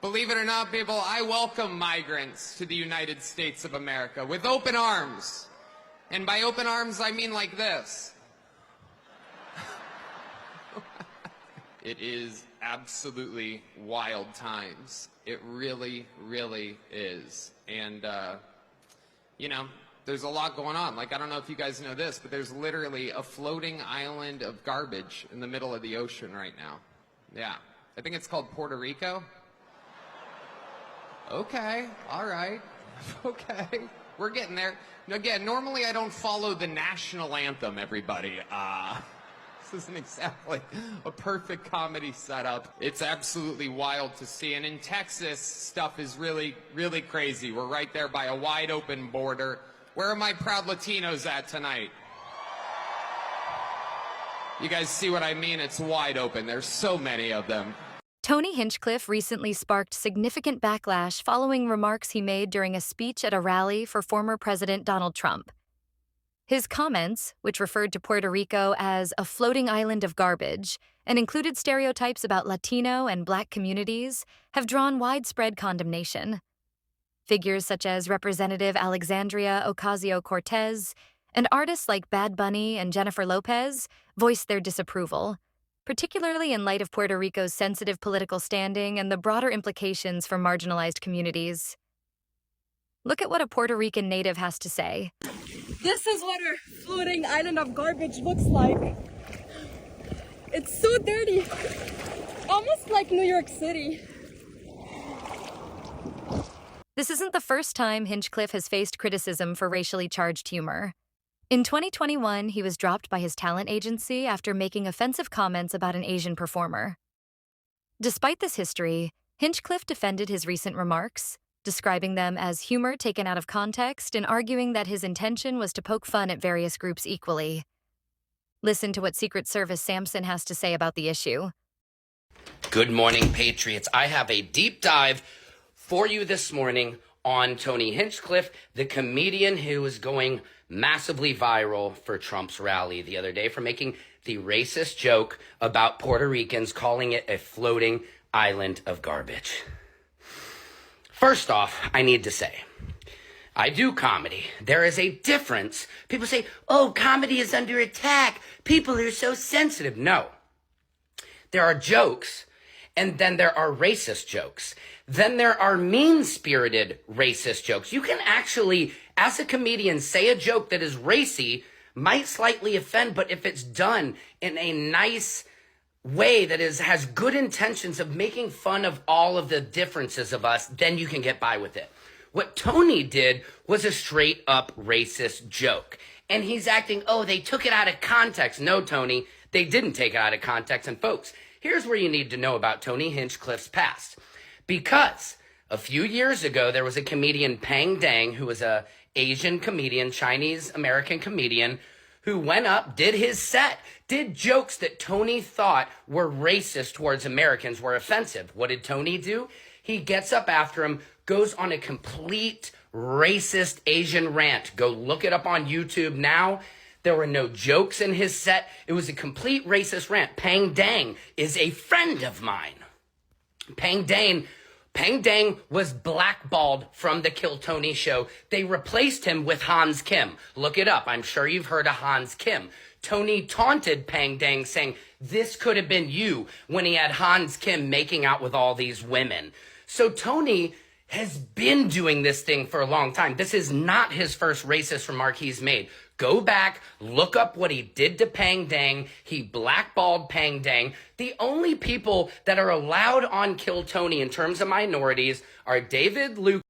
Believe it or not, people, I welcome migrants to the United States of America with open arms. And by open arms, I mean like this. It is absolutely wild times. It really, really is. And, you know, there's a lot going on. Like, I don't know if you guys know this, but there's literally a floating island of garbage in the middle of the ocean right now. Yeah. I think it's called Puerto Rico. Okay. All right. Okay. We're getting there. Again, normally I don't follow the national anthem, everybody. This isn't exactly a perfect comedy setup. It's absolutely wild to see. And in Texas, stuff is really, really crazy. We're right there by a wide open border. Where are my proud Latinos at tonight? You guys see what I mean? It's wide open. There's so many of them. Tony Hinchcliffe recently sparked significant backlash following remarks he made during a speech at a rally for former President Donald Trump. His comments, which referred to Puerto Rico as a floating island of garbage and included stereotypes about Latino and Black communities, have drawn widespread condemnation. Figures such as Representative Alexandria Ocasio-Cortez and artists like Bad Bunny and Jennifer Lopez voiced their disapproval, particularly in light of Puerto Rico's sensitive political standing and the broader implications for marginalized communities. Look at what a Puerto Rican native has to say. This is what our floating island of garbage looks like. It's so dirty. Almost like New York City. This isn't the first time Hinchcliffe has faced criticism for racially charged humor. In 2021, he was dropped by his talent agency after making offensive comments about an Asian performer. Despite this history, Hinchcliffe defended his recent remarks, describing them as humor taken out of context and arguing that his intention was to poke fun at various groups equally. Listen to what Secret Service Samson has to say about the issue. Good morning, Patriots. I have a deep dive for you this morning on Tony Hinchcliffe, the comedian who was going massively viral for Trump's rally the other day for making the racist joke about Puerto Ricans, calling it a floating island of garbage. First off, I need to say, I do comedy. There is a difference. People say, oh, comedy is under attack. People are so sensitive. No. There are jokes, and then there are racist jokes. Then there are mean-spirited racist jokes. You can actually, as a comedian, say a joke that is racy, might slightly offend, but if it's done in a nice way that has good intentions of making fun of all of the differences of us, then you can get by with it. What Tony did was a straight up racist joke. And he's acting, oh, they took it out of context. No, Tony, they didn't take it out of context. And folks, here's where you need to know about Tony Hinchcliffe's past. Because a few years ago, there was a comedian, Pang Dang, who was a Asian comedian, Chinese-American comedian, who went up, did his set, did jokes that Tony thought were racist towards Americans, were offensive. What did Tony do? He gets up after him, goes on a complete racist Asian rant. Go look it up on YouTube now. There were no jokes in his set. It was a complete racist rant. Pang Dang is a friend of mine. Pang Dang was blackballed from the Kill Tony show. They replaced him with Hans Kim. Look it up. I'm sure you've heard of Hans Kim. Tony taunted Pang Dang, saying, this could have been you, when he had Hans Kim making out with all these women. So Tony has been doing this thing for a long time. This is not his first racist remark he's made. Go back, look up what he did to Pang Dang. He blackballed Pang Dang. The only people that are allowed on Kill Tony in terms of minorities are David Luke